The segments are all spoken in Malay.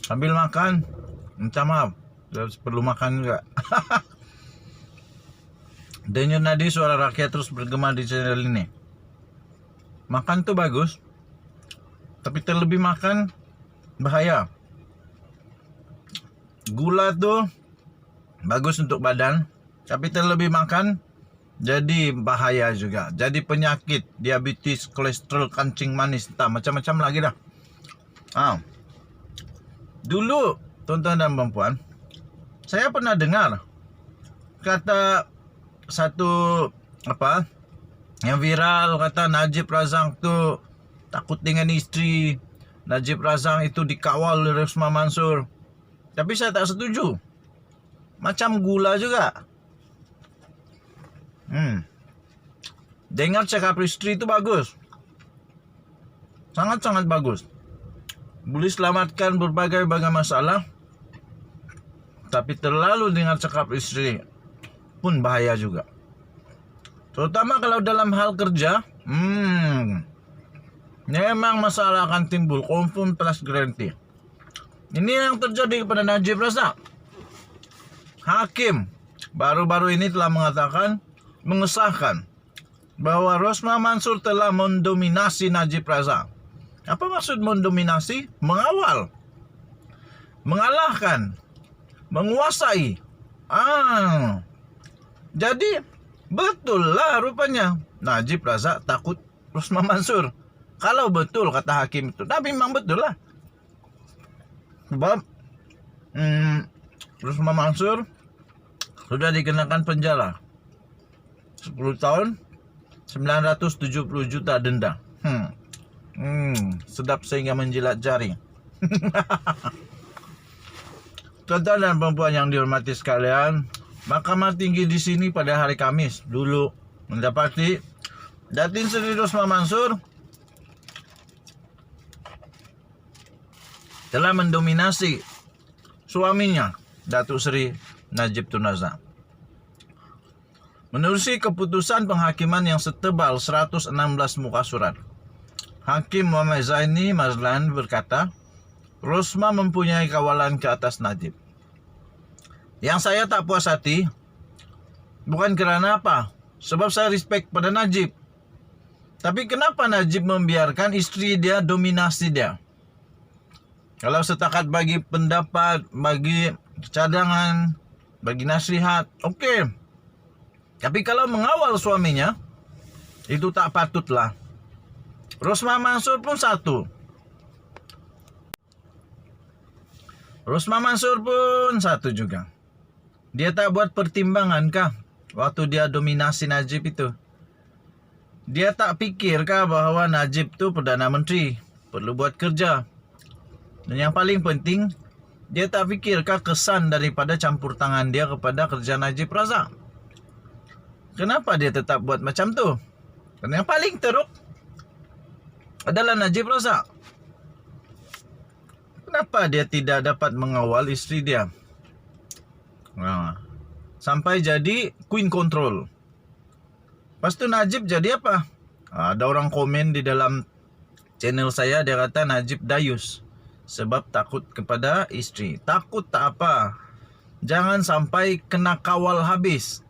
Sambil makan, minta maaf, perlu makan juga. Denyut nadi suara rakyat terus bergema di channel ini. Makan tuh bagus, tapi terlebih makan bahaya. Gula tuh bagus untuk badan, tapi terlebih makan jadi bahaya juga. Jadi penyakit, diabetes, kolesterol, kancing manis, entah macam-macam lagi dah. Dulu, tuan-tuan dan puan, saya pernah dengar kata satu yang viral, kata Najib Razak tu takut dengan isteri, Najib Razak itu dikawal oleh Rosmah Mansur. Tapi saya tak setuju. Macam gula juga. Dengar cakap isteri itu bagus, sangat-sangat bagus, boleh selamatkan berbagai masalah. Tapi terlalu dengar cakap isteri pun bahaya juga, terutama kalau dalam hal kerja. Memang masalah akan timbul, confirm plus guarantee. Ini yang terjadi kepada Najib Razak. Hakim baru-baru ini telah mengesahkan bahwa Rosmah Mansur telah mendominasi Najib Razak. Apa maksud mendominasi? Mengawal, mengalahkan, menguasai. Jadi betul lah rupanya Najib Razak takut Rosmah Mansur. Kalau betul kata hakim itu, tapi memang betul lah. Sebab Rosmah Mansur sudah dikenakan penjara 10 tahun, 970 juta denda. Sedap sehingga menjilat jari. Tuan-tuan dan perempuan yang dihormati sekalian, Mahkamah Tinggi di sini pada hari Kamis dulu mendapati Datin Sri Rosmah Mansur telah mendominasi suaminya, Datuk Seri Najib Tun Razak. Menerusi keputusan penghakiman yang setebal 116 muka surat, Hakim Muhammad Zaini Mazlan berkata, Rosmah mempunyai kawalan ke atas Najib. Yang saya tak puas hati bukan kerana apa, sebab saya respect pada Najib. Tapi kenapa Najib membiarkan isteri dia dominasi dia? Kalau setakat bagi pendapat, bagi cadangan, bagi nasihat, okey. Tapi kalau mengawal suaminya, itu tak patutlah. Rosmah Mansur pun satu. Rosmah Mansur pun satu juga. Dia tak buat pertimbangan kah waktu dia dominasi Najib itu? Dia tak fikir kah bahawa Najib tu Perdana Menteri, perlu buat kerja? Dan yang paling penting, dia tak fikir kah kesan daripada campur tangan dia kepada kerja Najib Razak? Kenapa dia tetap buat macam tu? Kerana yang paling teruk adalah Najib Razak. Kenapa dia tidak dapat mengawal isteri dia? Sampai jadi queen control. Lepas tu Najib jadi apa? Ada orang komen di dalam channel saya, dia kata Najib dayus sebab takut kepada isteri. Takut tak apa, jangan sampai kena kawal habis.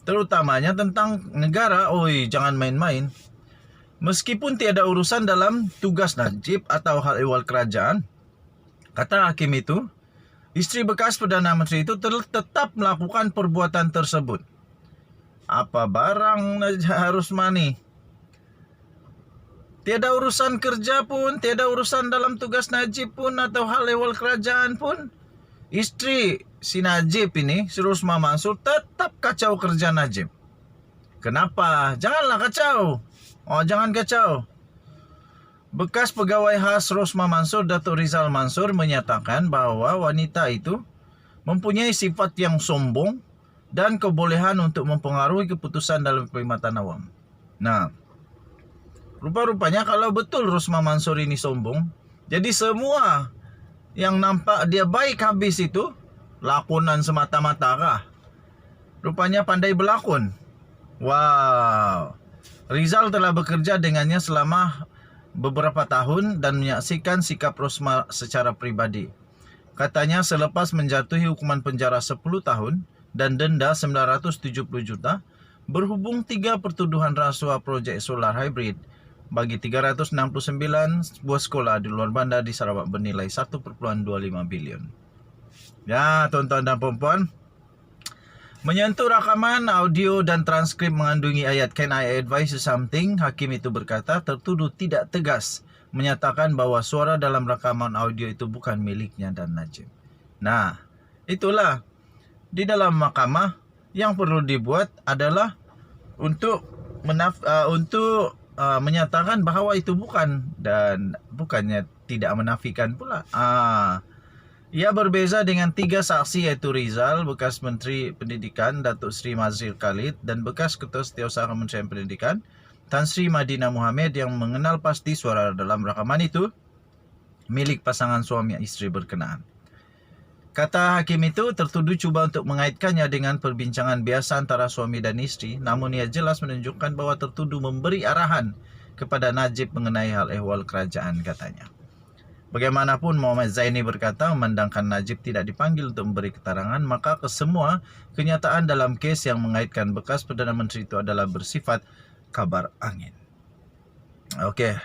Terutamanya tentang negara. Jangan main-main. Meskipun tiada urusan dalam tugas Najib atau hal ehwal kerajaan, kata hakim itu, isteri bekas Perdana Menteri itu tetap melakukan perbuatan tersebut. Apa barang harus mani? Tiada urusan kerja pun, tiada urusan dalam tugas Najib pun atau hal ehwal kerajaan pun. Isteri si Najib ini, si Rosmah Mansur, tetap kacau kerja Najib. Kenapa? Janganlah kacau. Jangan kacau. Bekas pegawai khas Rosmah Mansur, Datuk Rizal Mansur, menyatakan bahawa wanita itu mempunyai sifat yang sombong dan kebolehan untuk mempengaruhi keputusan dalam perkhidmatan awam. Nah, rupa-rupanya kalau betul Rosmah Mansur ini sombong, jadi semua yang nampak dia baik habis itu lakonan semata-mata kah? Rupanya pandai berlakon. Wow. Rizal telah bekerja dengannya selama beberapa tahun dan menyaksikan sikap Rosmah secara pribadi. Katanya selepas menjatuhi hukuman penjara 10 tahun dan denda 970 juta, berhubung 3 pertuduhan rasuah projek solar hybrid bagi 369 sebuah sekolah di luar bandar di Sarawak bernilai 1.25 bilion. Ya, tuan-tuan dan puan-puan, menyentuh rakaman audio dan transkrip mengandungi ayat "Can I advise you something?" Hakim itu berkata tertuduh tidak tegas menyatakan bahwa suara dalam rakaman audio itu bukan miliknya dan Najib. Nah, itulah di dalam mahkamah yang perlu dibuat adalah untuk menyatakan bahawa itu bukan, dan bukannya tidak menafikan pula. Ia berbeza dengan 3 saksi yaitu Rizal, bekas Menteri Pendidikan, Datuk Seri Mazril Khalid, dan bekas Ketua Setiausaha Kementerian Pendidikan, Tan Sri Madina Muhammad, yang mengenal pasti suara dalam rakaman itu milik pasangan suami isteri berkenaan. Kata hakim itu, tertuduh cuba untuk mengaitkannya dengan perbincangan biasa antara suami dan isteri, namun ia jelas menunjukkan bahawa tertuduh memberi arahan kepada Najib mengenai hal ehwal kerajaan, katanya. Bagaimanapun, Muhammad Zaini berkata memandangkan Najib tidak dipanggil untuk memberi keterangan, maka kesemua kenyataan dalam kes yang mengaitkan bekas Perdana Menteri itu adalah bersifat kabar angin. Okey,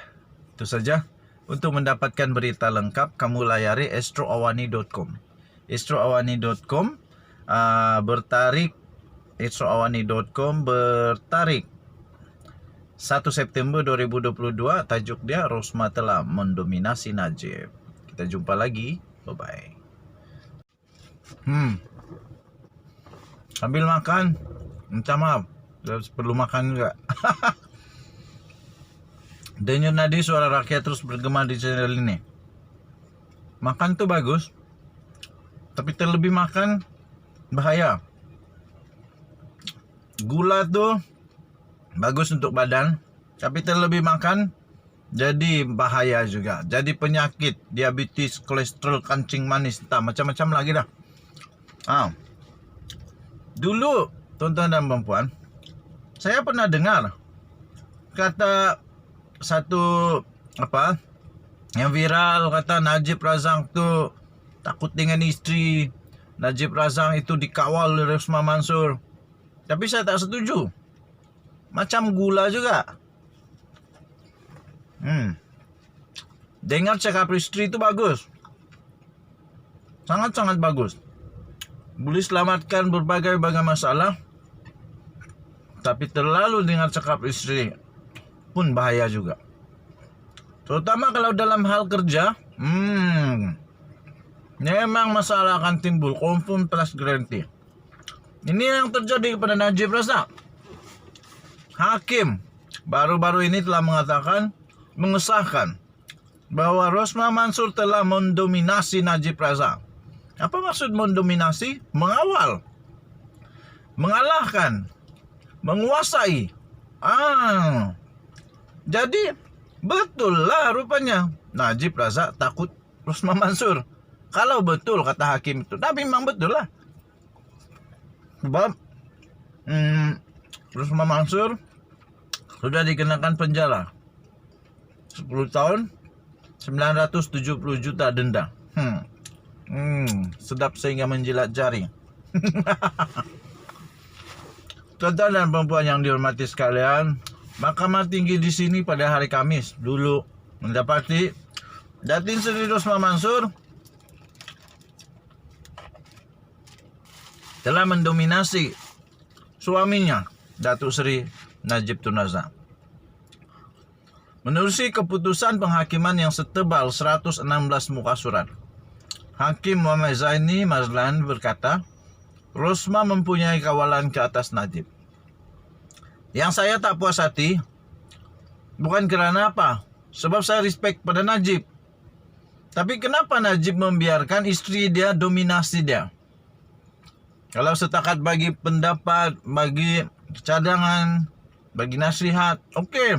itu saja. Untuk mendapatkan berita lengkap, kamu layari astroawani.com. astroawani.com astroawani.com bertarik 1 September 2022, tajuk dia Rosmah telah mendominasi Najib. Kita jumpa lagi. Bye-bye. Sambil makan, minta maaf, perlu makan juga. Denyut nadi suara rakyat terus bergema di channel ini. Makan tuh bagus, tapi terlebih makan bahaya. Gula tuh bagus untuk badan, tapi terlebih makan jadi bahaya juga. Jadi penyakit, diabetes, kolesterol, kancing manis, entah macam-macam lagi dah. Dulu, tuan-tuan dan puan-puan, saya pernah dengar kata satu yang viral, kata Najib Razak tu takut dengan isteri, Najib Razak itu dikawal oleh Rosmah Mansur. Tapi saya tak setuju. Macam gula juga. Dengar cakap isteri itu bagus, sangat-sangat bagus, boleh selamatkan berbagai masalah. Tapi terlalu dengar cakap isteri pun bahaya juga, terutama kalau dalam hal kerja. Memang masalah akan timbul, confirm plus guarantee. Ini yang terjadi kepada Najib Razak. Hakim baru-baru ini telah mengesahkan bahawa Rosmah Mansur telah mendominasi Najib Razak. Apa maksud mendominasi? Mengawal, mengalahkan, menguasai. Jadi betul lah rupanya Najib Razak takut Rosmah Mansur. Kalau betul kata hakim itu, tapi memang betul lah. Sebab Rosmah Mansur sudah dikenakan penjara 10 tahun, 970 juta denda. Sedap sehingga menjilat jari. Tuan-tuan dan perempuan yang dihormati sekalian, Mahkamah Tinggi di sini pada hari Kamis dulu mendapati Datin Seri Rosmah Mansur telah mendominasi suaminya, Datuk Seri Najib Tun Razak. Menerusi keputusan penghakiman yang setebal 116 muka surat, Hakim Muhammad Zaini Mazlan berkata, Rosmah mempunyai kawalan ke atas Najib. Yang saya tak puas hati, bukan kerana apa, sebab saya respect pada Najib. Tapi kenapa Najib membiarkan isteri dia dominasi dia? Kalau setakat bagi pendapat, bagi cadangan, bagi nasihat, okey.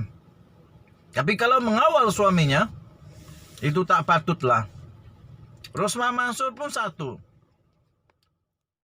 Tapi kalau mengawal suaminya, itu tak patutlah. Rosmah Mansur pun satu.